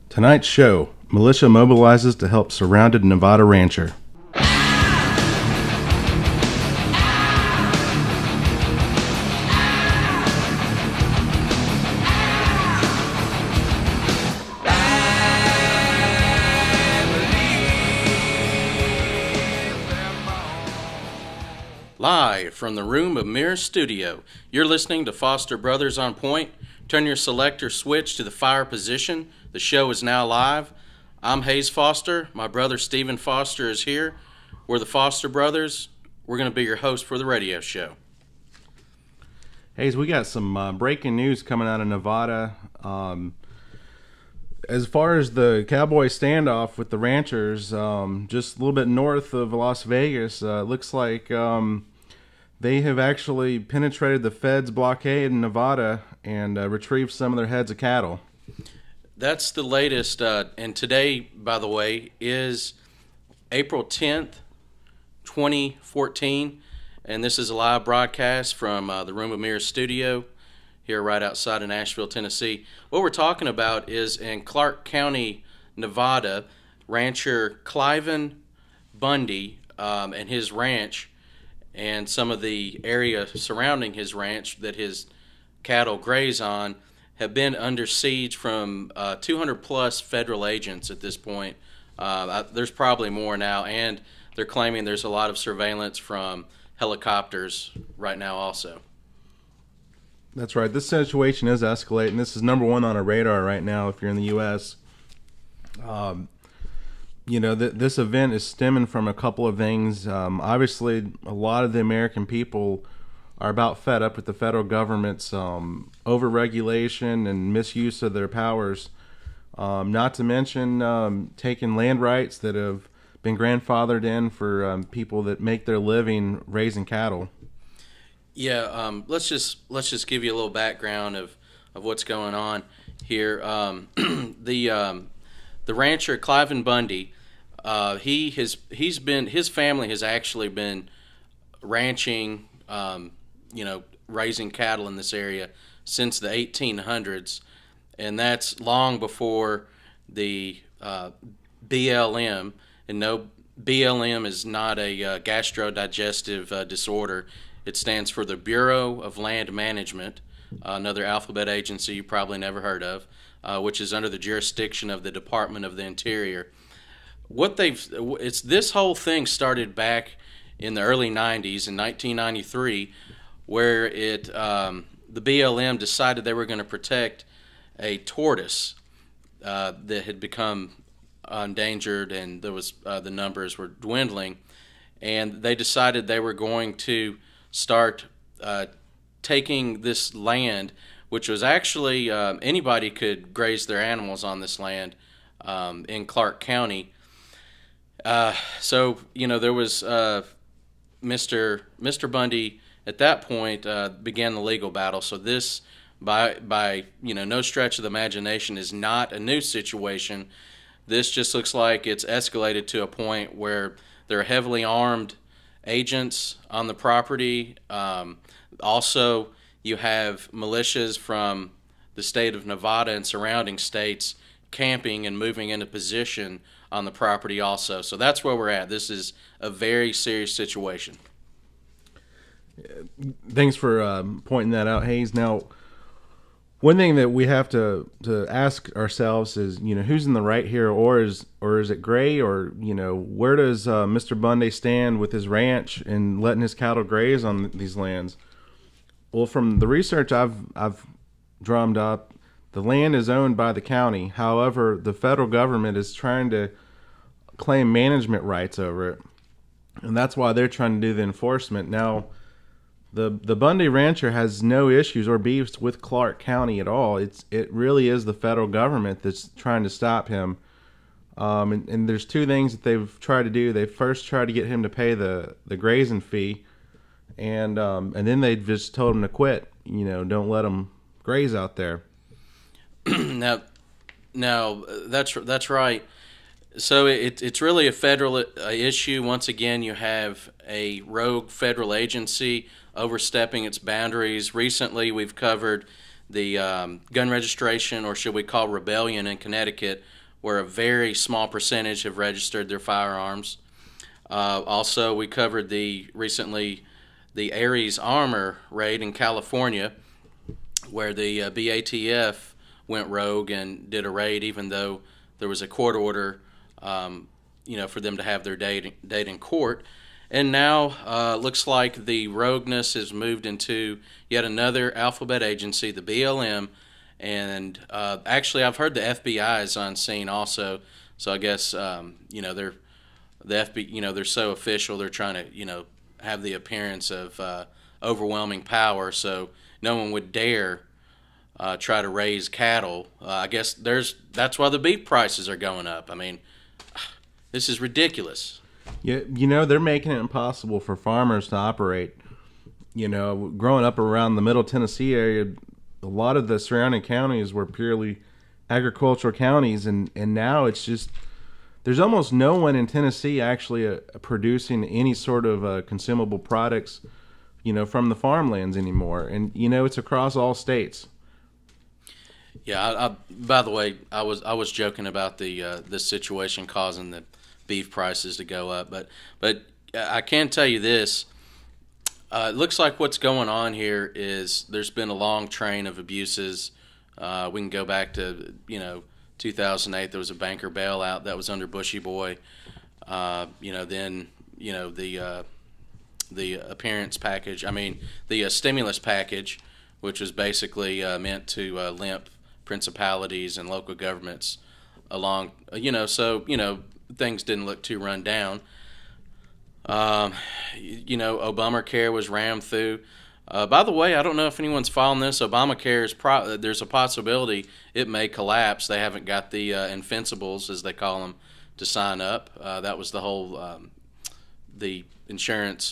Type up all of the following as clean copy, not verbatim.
Tonight's show, militia mobilizes to help surrounded Nevada rancher. Live from the room of Mirror Studio, you're listening to Foster Brothers on Point. Turn your selector switch to the fire position. The show is now live. I'm Hayes Foster. My brother Stephen Foster is here. We're the Foster Brothers. We're going to be your host for the radio show. Hayes, we got some breaking news coming out of Nevada. As far as the cowboy standoff with the ranchers, just a little bit north of Las Vegas, it looks like they have actually penetrated the feds' blockade in Nevada and retrieved some of their heads of cattle. That's the latest, and today, by the way, is April 10th, 2014, and this is a live broadcast from the Room of Mirror Studio here right outside of Nashville, Tennessee. What we're talking about is in Clark County, Nevada, rancher Cliven Bundy and his ranch and some of the area surrounding his ranch that his cattle graze on have been under siege from 200 plus federal agents at this point. There's probably more now, and they're claiming there's a lot of surveillance from helicopters right now also. That's right. This situation is escalating. This is number one on our radar right now if you're in the U.S. This event is stemming from a couple of things. Obviously, a lot of the American people are about fed up with the federal government's over-regulation and misuse of their powers. Not to mention taking land rights that have been grandfathered in for people that make their living raising cattle. Yeah, let's just give you a little background of what's going on here. The rancher Cliven Bundy, his family has actually been ranching, raising cattle in this area since the 1800s, and that's long before the BLM. And no, BLM is not a gastrodigestive disorder. It stands for the Bureau of Land Management, another alphabet agency you probably never heard of, which is under the jurisdiction of the Department of the Interior. This whole thing started back in the early 90s, in 1993, where the BLM decided they were going to protect a tortoise that had become endangered, and there was the numbers were dwindling, and they decided they were going to start taking this land, which was actually anybody could graze their animals on this land in Clark County. So there was Mr. Bundy at that point began the legal battle. So this, by no stretch of the imagination, is not a new situation. This just looks like it's escalated to a point where there are heavily armed agents on the property. Also, you have militias from the state of Nevada and surrounding states camping and moving into position on the property also. So that's where we're at. This is a very serious situation. Thanks for pointing that out, Hayes. Now, one thing that we have to ask ourselves is, who's in the right here, or is it gray, or where does Mr. Bundy stand with his ranch and letting his cattle graze on these lands? Well, from the research I've drummed up, the land is owned by the county. However, the federal government is trying to claim management rights over it, and that's why they're trying to do the enforcement. Now, the Bundy rancher has no issues or beefs with Clark County at all. It really is the federal government that's trying to stop him. And there's two things that they've tried to do. They first tried to get him to pay the grazing fee, and then they just told him to quit. Don't let him graze out there. Now, that's right. So it's really a federal issue. Once again, you have a rogue federal agency overstepping its boundaries. Recently, we've covered the gun registration, or should we call rebellion, in Connecticut, where a very small percentage have registered their firearms. Also, we covered recently the Aries Armor raid in California, where the BATF went rogue and did a raid, even though there was a court order, for them to have their date in court. And now looks like the rogueness has moved into yet another alphabet agency, the BLM. And actually, I've heard the FBI is on scene also. So I guess they're the FBI. They're so official. They're trying to have the appearance of overwhelming power. So no one would dare try to raise cattle. I guess that's why the beef prices are going up. I mean, this is ridiculous. Yeah, they're making it impossible for farmers to operate. Growing up around the Middle Tennessee area, a lot of the surrounding counties were purely agricultural counties, and now it's just there's almost no one in Tennessee actually producing any sort of consumable products, from the farmlands anymore. And it's across all states. Yeah. By the way, I was joking about this situation causing the beef prices to go up, but I can tell you this. It looks like what's going on here is there's been a long train of abuses. We can go back to 2008. There was a banker bailout that was under Bushy Boy. Then the appearance package. I mean the stimulus package, which was basically meant to limp principalities and local governments along. Things didn't look too run down. Obamacare was rammed through. By the way, I don't know if anyone's following this. Obamacare there's a possibility it may collapse. They haven't got the invincibles, as they call them, to sign up. That was the whole the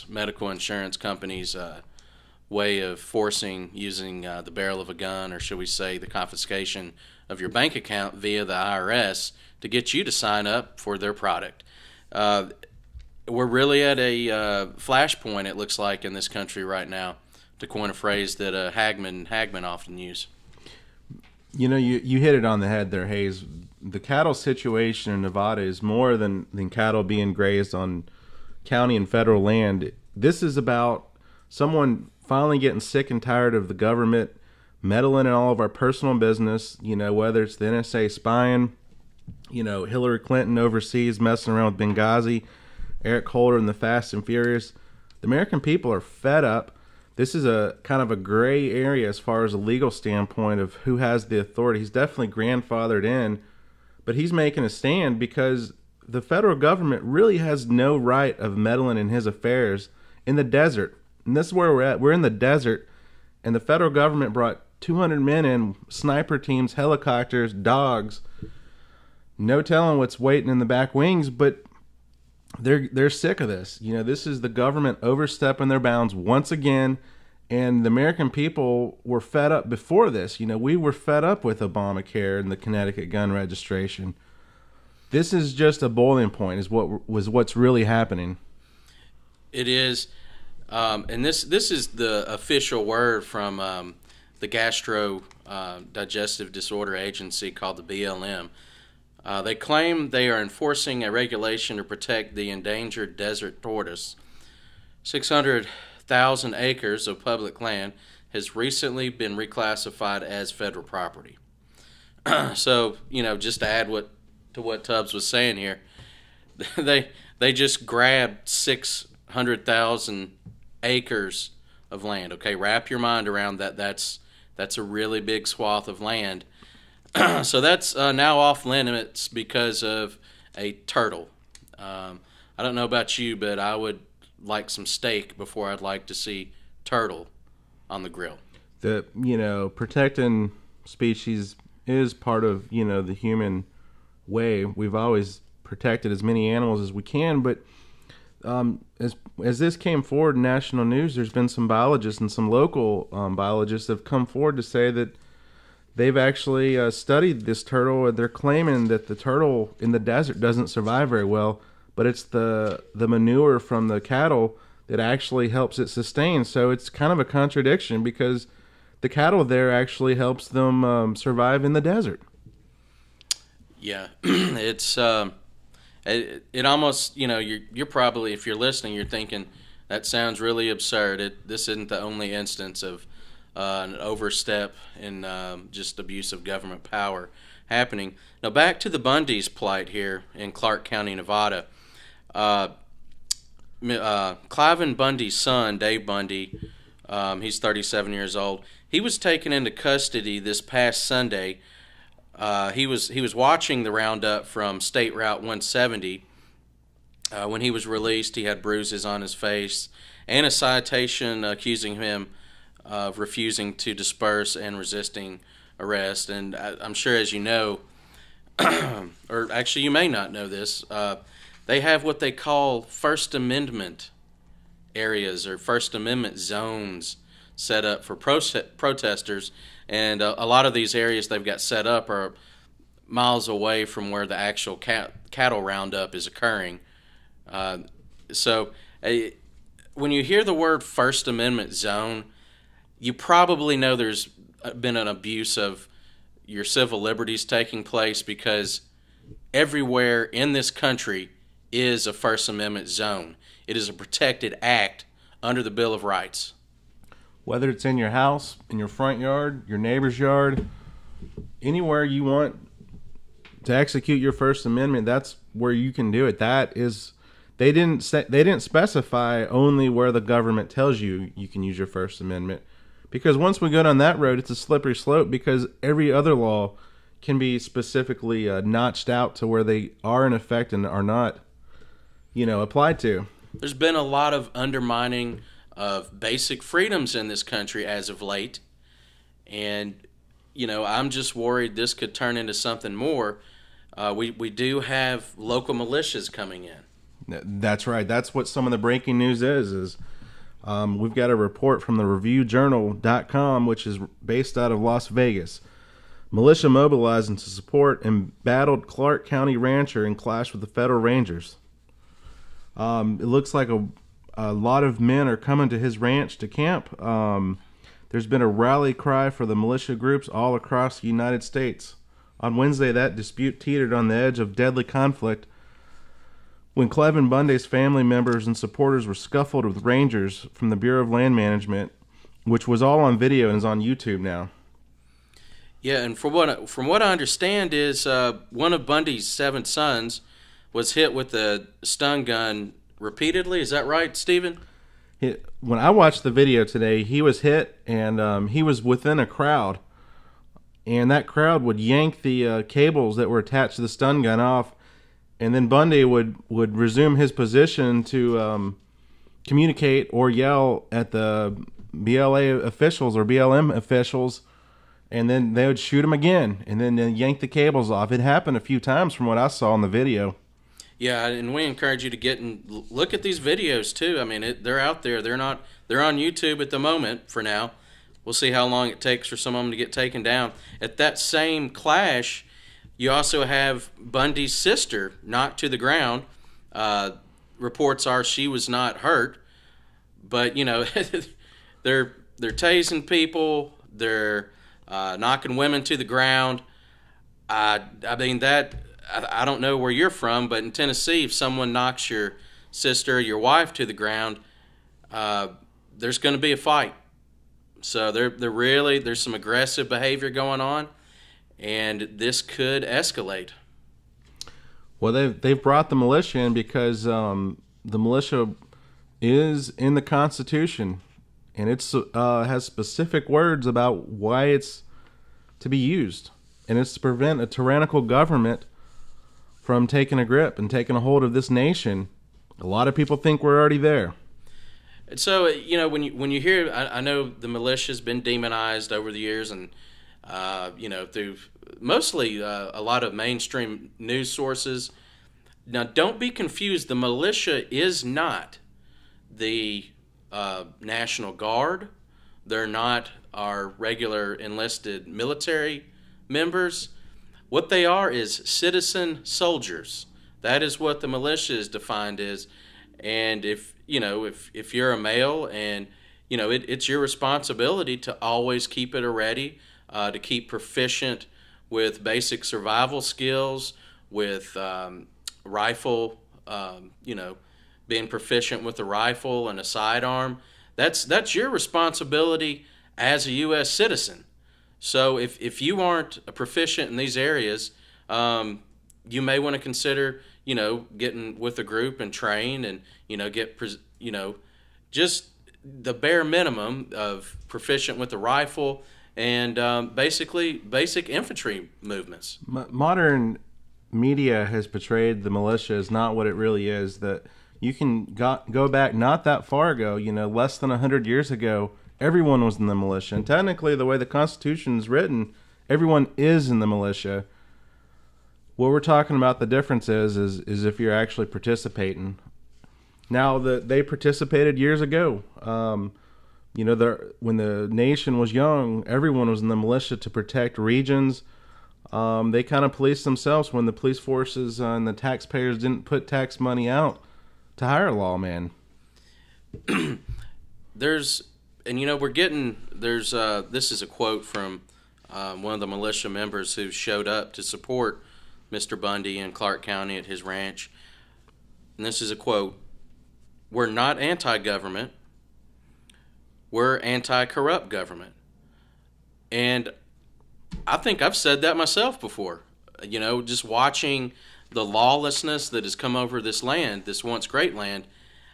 medical insurance companies' way of forcing using the barrel of a gun, or should we say the confiscation of your bank account via the IRS, to get you to sign up for their product. We're really at a flashpoint, it looks like, in this country right now, to coin a phrase that Hagman often use. You hit it on the head there, Hayes. The cattle situation in Nevada is more than cattle being grazed on county and federal land. This is about someone finally getting sick and tired of the government meddling in all of our personal business, whether it's the NSA spying, Hillary Clinton overseas messing around with Benghazi, Eric Holder and the Fast and Furious. The American people are fed up. This is a kind of a gray area as far as a legal standpoint of who has the authority. He's definitely grandfathered in, but he's making a stand because the federal government really has no right of meddling in his affairs in the desert. And this is where we're at. We're in the desert, and the federal government brought 200 men in, sniper teams, helicopters, dogs. No telling what's waiting in the back wings, but they're sick of this. This is the government overstepping their bounds once again, and the American people were fed up before this. We were fed up with Obamacare and the Connecticut gun registration. This is just a boiling point, is what's really happening. It is, and this is the official word from the Gastro Digestive Disorder Agency called the BLM. They claim they are enforcing a regulation to protect the endangered desert tortoise. 600,000 acres of public land has recently been reclassified as federal property. So, just to add to what Tubbs was saying here, they just grabbed 600,000 acres of land. Okay, wrap your mind around that. That's a really big swath of land. So that's now off limits because of a turtle. I don't know about you, but I would like some steak before I'd like to see turtle on the grill. Protecting species is part of, the human way. We've always protected as many animals as we can, but as this came forward in national news, there's been some biologists and some local biologists have come forward to say that they've actually studied this turtle, and they're claiming that the turtle in the desert doesn't survive very well, but it's the manure from the cattle that actually helps it sustain. So it's kind of a contradiction because the cattle there actually helps them survive in the desert. Yeah, it's it almost, you're probably, if you're listening, you're thinking that sounds really absurd. This isn't the only instance of an overstep in just abuse of government power happening. Now back to the Bundy's plight here in Clark County, Nevada. Cliven Bundy's son, Dave Bundy, he's 37 years old. He was taken into custody this past Sunday. He was watching the roundup from State Route 170. When he was released, he had bruises on his face and a citation accusing him of refusing to disperse and resisting arrest. And I'm sure, as you know, or actually you may not know this, they have what they call First Amendment areas or First Amendment zones set up for protesters. And a lot of these areas they've got set up are miles away from where the actual cattle roundup is occurring. So when you hear the word First Amendment zone, you probably know there's been an abuse of your civil liberties taking place, because everywhere in this country is a First Amendment zone. It is a protected act under the Bill of Rights. Whether it's in your house, in your front yard, your neighbor's yard, anywhere you want to execute your First Amendment, that's where you can do it. That is, they didn't specify only where the government tells you you can use your First Amendment, because once we go down that road, it's a slippery slope, because every other law can be specifically notched out to where they are in effect and are not, applied to. There's been a lot of undermining of basic freedoms in this country as of late, and I'm just worried this could turn into something more. We do have local militias coming in. That's right. That's what some of the breaking news is we've got a report from the reviewjournal.com, which is based out of Las Vegas. Militia mobilizing to support embattled Clark County rancher in clash with the federal rangers. It looks like a lot of men are coming to his ranch to camp. There's been a rally cry for the militia groups all across the United States. On Wednesday, that dispute teetered on the edge of deadly conflict when Cliven Bundy's family members and supporters were scuffled with rangers from the Bureau of Land Management, which was all on video and is on YouTube now. Yeah, and from what I understand is one of Bundy's 7 sons was hit with a stun gun repeatedly. Is that right, Stephen? When I watched the video today, he was hit, and he was within a crowd, and that crowd would yank the cables that were attached to the stun gun off, and then Bundy would resume his position to communicate or yell at the BLA officials or BLM officials, and then they would shoot him again, and then yank the cables off. It happened a few times from what I saw in the video. Yeah, and we encourage you to get and look at these videos too. I mean, they're out there. They're on YouTube at the moment for now. We'll see how long it takes for some of them to get taken down. At that same clash, you also have Bundy's sister knocked to the ground. Reports are she was not hurt, but they're tasing people. They're knocking women to the ground. I mean that. I don't know where you're from, but in Tennessee, if someone knocks your sister or your wife to the ground, there's going to be a fight. So there's some aggressive behavior going on, and this could escalate. Well, they've brought the militia in because the militia is in the Constitution, and it has specific words about why it's to be used, and it's to prevent a tyrannical government from taking a grip and taking a hold of this nation. A lot of people think we're already there. And so, when you hear, I know the militia's been demonized over the years, and through mostly a lot of mainstream news sources. Now, don't be confused. The militia is not the National Guard. They're not our regular enlisted military members. What they are is citizen soldiers. That is what the militia is defined as. And if you're a male and it's your responsibility to always keep it ready, to keep proficient with basic survival skills, with rifle, being proficient with a rifle and a sidearm. That's your responsibility as a U.S. citizen. So if you aren't proficient in these areas, you may want to consider, getting with a group and train and, just the bare minimum of proficient with the rifle and basically basic infantry movements. Modern media has portrayed the militia as not what it really is. That you can go back not that far ago, less than 100 years ago, everyone was in the militia. And technically, the way the Constitution is written, everyone is in the militia. What we're talking about, the difference is if you're actually participating. Now, they participated years ago. When the nation was young, everyone was in the militia to protect regions. They kind of policed themselves when the police forces and the taxpayers didn't put tax money out to hire a lawman. This is a quote from one of the militia members who showed up to support Mr. Bundy in Clark County at his ranch. And this is a quote: "We're not anti-government. We're anti-corrupt government." And I think I've said that myself before. Just watching the lawlessness that has come over this land, this once great land,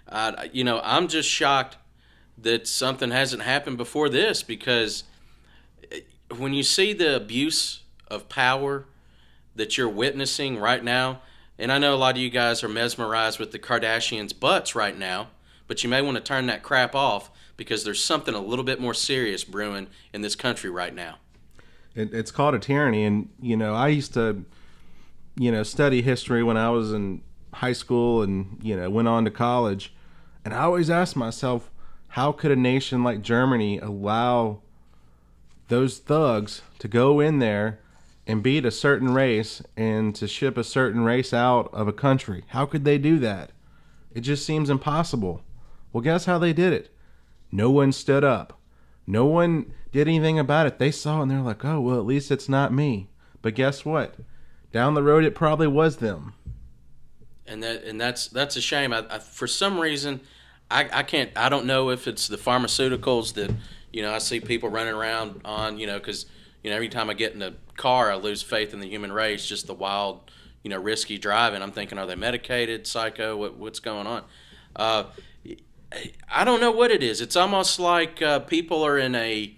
I'm just shocked that something hasn't happened before this, because when you see the abuse of power that you're witnessing right now, and I know a lot of you guys are mesmerized with the Kardashians' butts right now, but you may want to turn that crap off, because there's something a little bit more serious brewing in this country right now. It's called a tyranny. And, I used to, study history when I was in high school and, went on to college. And I always asked myself, how could a nation like Germany allow those thugs to go in there and beat a certain race and to ship a certain race out of a country? How could they do that? It just seems impossible. Well, guess how they did it? No one stood up. No one did anything about it. They saw it and they're like, oh, well, at least it's not me. But guess what? Down the road, it probably was them. And that's a shame. I for some reason, I can't. I don't know if it's the pharmaceuticals that I see people running around on. Because every time I get in a car, I lose faith in the human race. Just the wild, risky driving. I'm thinking, are they medicated, psycho? What's going on? I don't know what it is. It's almost like people are in a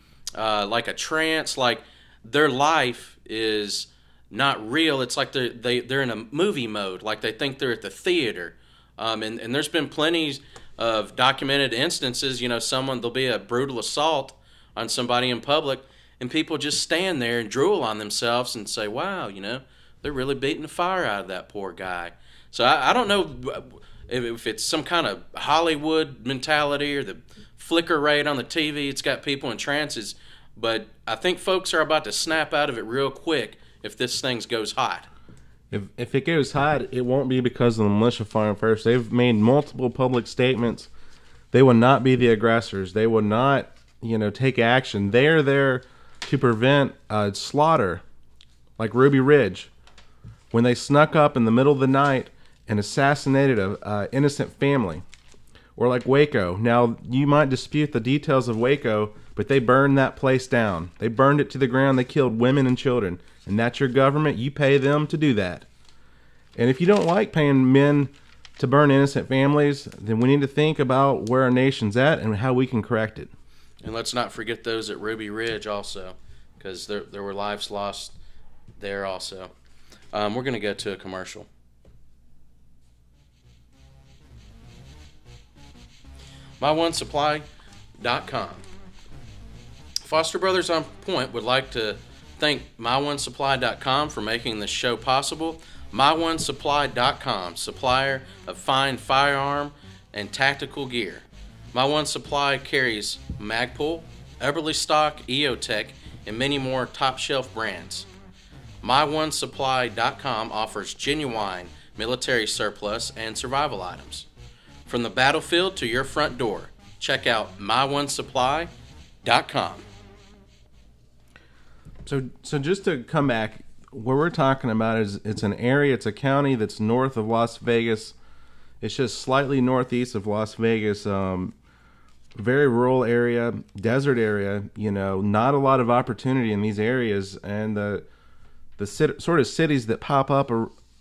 trance, like their life is not real. It's like they're in a movie mode, like they think they're at the theater. And there's been plenty of documented instances. There'll be a brutal assault on somebody in public, and people just stand there and drool on themselves and say, "Wow, they're really beating the fire out of that poor guy." So I don't know if it's some kind of Hollywood mentality or the flicker rate on the TV. It's got people in trances, but I think folks are about to snap out of it real quick if this thing goes hot. If it goes hot, it won't be because of the militia firing first. They've made multiple public statements. They will not be the aggressors. They will not, take action. They are there to prevent slaughter, like Ruby Ridge, when they snuck up in the middle of the night and assassinated a innocent family. Or like Waco. Now, you might dispute the details of Waco, but they burned that place down. They burned it to the ground. They killed women and children. And that's your government. You pay them to do that. And if you don't like paying men to burn innocent families, then we need to think about where our nation's at and how we can correct it. And let's not forget those at Ruby Ridge also, because there were lives lost there also. We're going to go to a commercial. MyOneSupply.com. Foster Brothers on Point would like to thank MyOneSupply.com for making this show possible. MyOneSupply.com, supplier of fine firearm and tactical gear. My One Supply carries Magpul, Eberly Stock, EOTech, and many more top-shelf brands. MyOneSupply.com offers genuine military surplus and survival items. From the battlefield to your front door, check out myonesupply.com. So just to come back, what we're talking about is it's an area, it's a county that's north of Las Vegas. It's just slightly northeast of Las Vegas. Very rural area, desert area. Not a lot of opportunity in these areas, and the sort of cities that pop up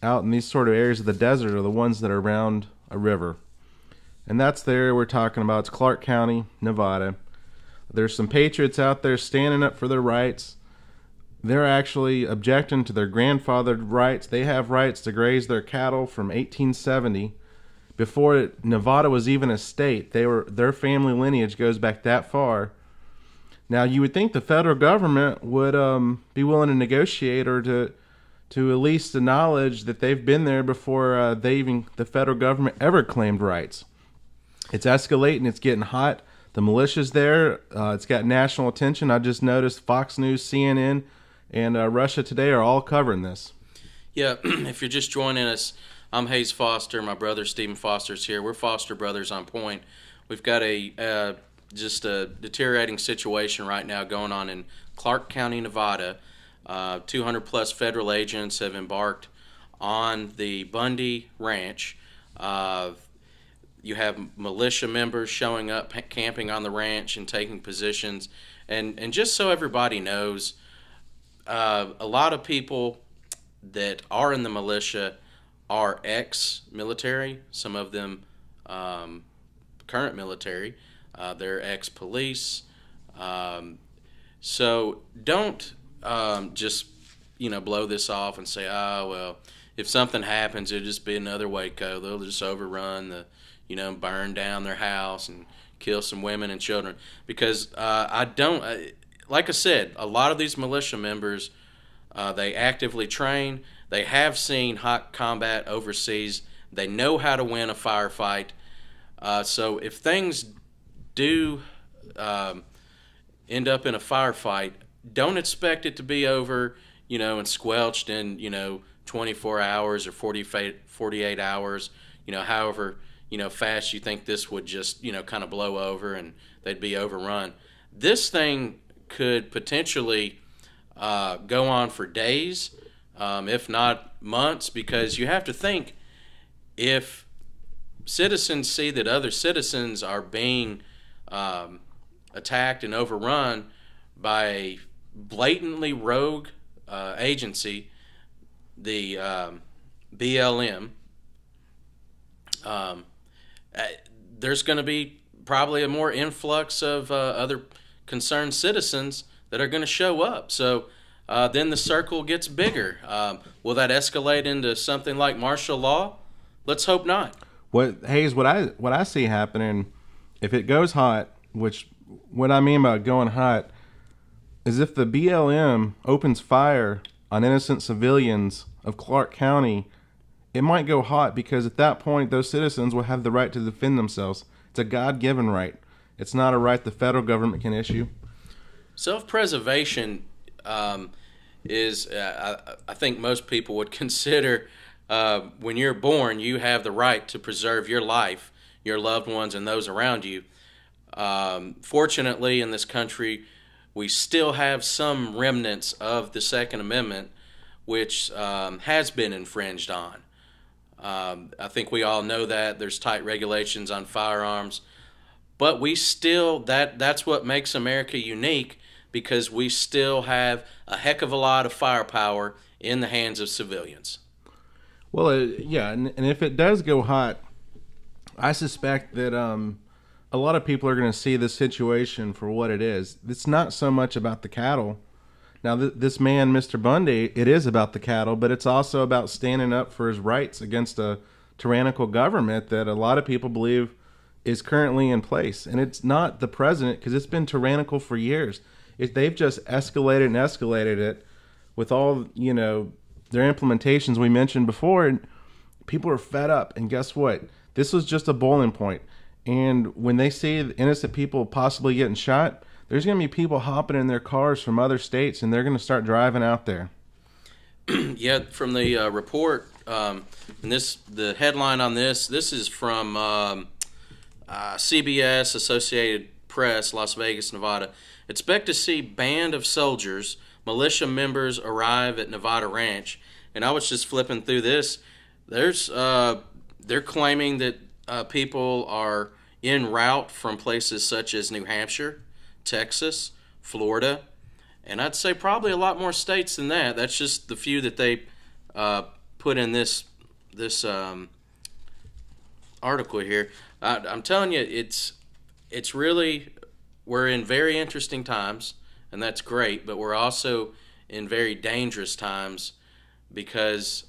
out in these sort of areas of the desert are the ones that are around a river. And that's the area we're talking about. It's Clark County, Nevada. There's some patriots out there standing up for their rights. They're actually objecting to their grandfathered rights. They have rights to graze their cattle from 1870. Before Nevada was even a state, their family lineage goes back that far. Now, you would think the federal government would be willing to negotiate or to at least acknowledge that they've been there before the federal government ever claimed rights. It's escalating. It's getting hot. The militia's there. It's got national attention. I just noticed Fox News, CNN, and Russia Today are all covering this. Yeah, if you're just joining us, I'm Hayes Foster. My brother Stephen Foster's here. We're Foster Brothers on Point. We've got just a deteriorating situation right now going on in Clark County, Nevada. 200 plus federal agents have embarked on the Bundy Ranch. You have militia members showing up, camping on the ranch and taking positions. And just so everybody knows, a lot of people that are in the militia are ex-military, some of them current military, they're ex-police. So don't just blow this off and say, oh, well, if something happens, it'll just be another Waco. They'll just overrun burn down their house and kill some women and children. Because like I said, a lot of these militia members, they actively train. They have seen hot combat overseas. They know how to win a firefight. So if things do end up in a firefight, don't expect it to be over, and squelched in, 24 hours or 48 hours, however, fast you think this would just, kind of blow over and they'd be overrun. This thing could potentially go on for days, if not months, because you have to think, if citizens see that other citizens are being attacked and overrun by a blatantly rogue agency, the BLM, there's going to be probably a more influx of other concerned citizens that are going to show up. So then the circle gets bigger. Will that escalate into something like martial law? Let's hope not. What I see happening, if it goes hot, which what I mean by going hot is if the BLM opens fire on innocent civilians of Clark County, it might go hot because at that point those citizens will have the right to defend themselves. It's a God-given right. It's not a right the federal government can issue. Self-preservation is, I think most people would consider, when you're born, you have the right to preserve your life, your loved ones, and those around you. Fortunately, in this country, we still have some remnants of the Second Amendment, which has been infringed on. I think we all know that. There's tight regulations on firearms. But we still, that's what makes America unique, because we still have a heck of a lot of firepower in the hands of civilians. Well, yeah, and if it does go hot, I suspect that a lot of people are going to see this situation for what it is. It's not so much about the cattle. Now, this man, Mr. Bundy, it is about the cattle, but it's also about standing up for his rights against a tyrannical government that a lot of people believe is currently in place. And it's not the president, because it's been tyrannical for years. They've just escalated and escalated it with all, their implementations we mentioned before, and people are fed up. And guess what? This was just a boiling point. And when they see innocent people possibly getting shot, there's going to be people hopping in their cars from other states, and they're going to start driving out there. Yeah, from the report, and the headline on this is from, CBS, Associated Press, Las Vegas, Nevada. Expect to see band of soldiers, militia members arrive at Nevada Ranch. And I was just flipping through this. They're claiming that people are en route from places such as New Hampshire, Texas, Florida, and I'd say probably a lot more states than that. That's just the few that they put in this article here. I'm telling you, it's really, we're in very interesting times, and that's great, but we're also in very dangerous times because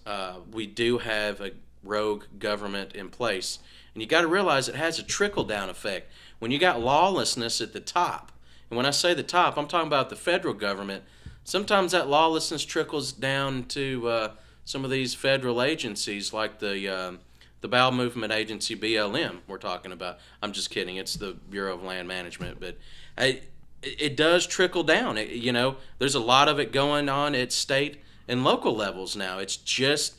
we do have a rogue government in place. And you got to realize it has a trickle-down effect. When you got lawlessness at the top, and when I say the top, I'm talking about the federal government, sometimes that lawlessness trickles down to some of these federal agencies like the Bowel Movement Agency, BLM, we're talking about. I'm just kidding. It's the Bureau of Land Management. But it does trickle down. There's a lot of it going on at state and local levels now. It's just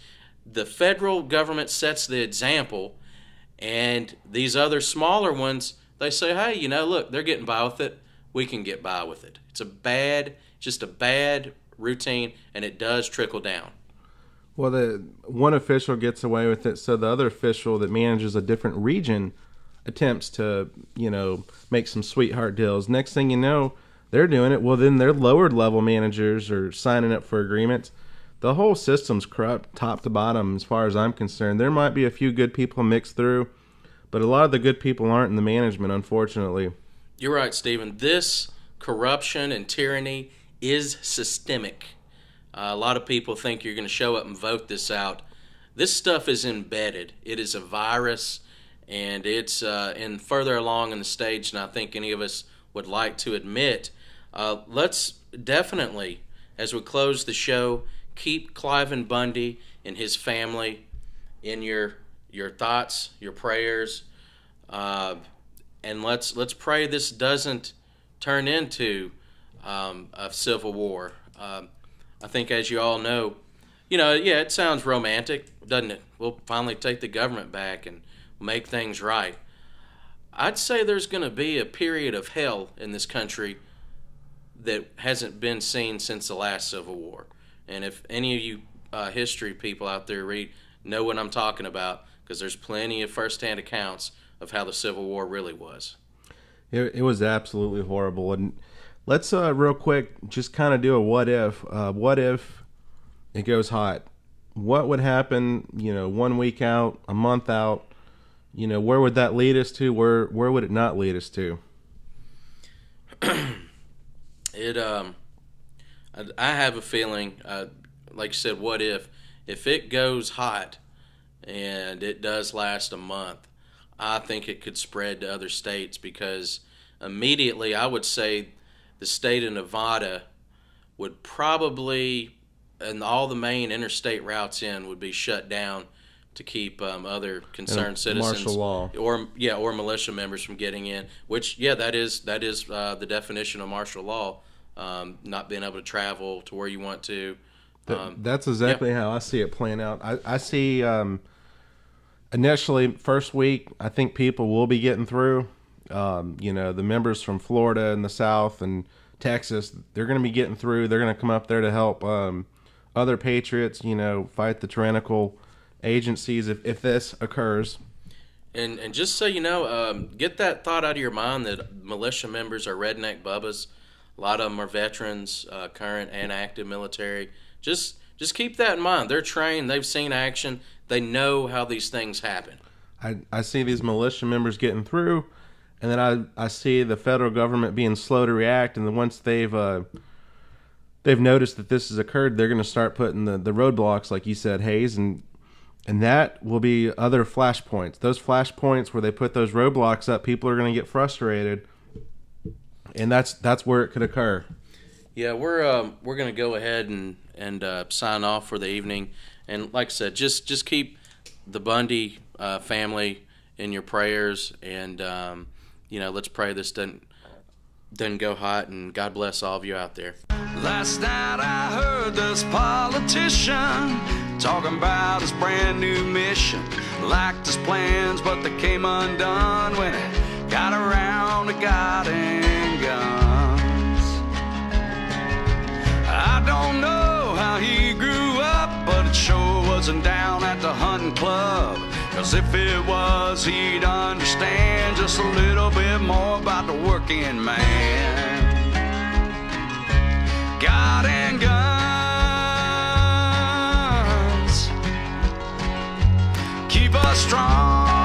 the federal government sets the example, and these other smaller ones, they say, hey, look, they're getting by with it. We can get by with it. It's just a bad routine, and it does trickle down. Well, the one official gets away with it, so the other official that manages a different region attempts to, make some sweetheart deals. Next thing you know, they're doing it. Well, then their lower level managers are signing up for agreements. The whole system's corrupt top to bottom as far as I'm concerned. There might be a few good people mixed through, but a lot of the good people aren't in the management, unfortunately. You're right, Stephen. This corruption and tyranny is systemic. A lot of people think you're going to show up and vote this out. This stuff is embedded. It is a virus, and it's in further along in the stage than I think any of us would like to admit. Let's definitely, as we close the show, keep Cliven Bundy and his family in your thoughts, your prayers, and let's pray this doesn't turn into a civil war. I think, as you all know, it sounds romantic, doesn't it? We'll finally take the government back and make things right. I'd say there's going to be a period of hell in this country that hasn't been seen since the last Civil War. And if any of you history people out there know what I'm talking about, because there's plenty of firsthand accounts of how the Civil War really was. It was absolutely horrible. And let's real quick just kind of do a what if. What if it goes hot? What would happen? 1 week out, a month out. Where would that lead us to? Where would it not lead us to? I have a feeling, like you said, what if it goes hot and it does last a month, I think it could spread to other states, because immediately I would say the state of Nevada would probably, and all the main interstate routes in would be shut down to keep other concerned citizens, martial law, or militia members from getting in. Which, that is the definition of martial law. Not being able to travel to where you want to. That's exactly how I see it playing out. I see initially first week, I think people will be getting through. The members from Florida and the South and Texas, they're going to be getting through. They're going to come up there to help other patriots, fight the tyrannical agencies if this occurs. And just so you know, get that thought out of your mind that militia members are redneck bubbas. A lot of them are veterans, current and active military. Just keep that in mind. They're trained. They've seen action. They know how these things happen. I see these militia members getting through, and then I see the federal government being slow to react. And then once they've noticed that this has occurred, they're going to start putting the roadblocks, like you said, Hayes, and that will be other flashpoints. Those flashpoints where they put those roadblocks up, people are going to get frustrated. And that's where it could occur. Yeah, we're going to go ahead and sign off for the evening. And like I said, just keep the Bundy family in your prayers, and let's pray this doesn't go hot. And God bless all of you out there. Last night I heard this politician talking about his brand new mission. Liked his plans, but they came undone when he got around to God and guns. I don't know how he grew up, but it sure wasn't down at the hunting club. 'Cause if it was, he'd understand just a little bit more about the working man. God and guns keep us strong.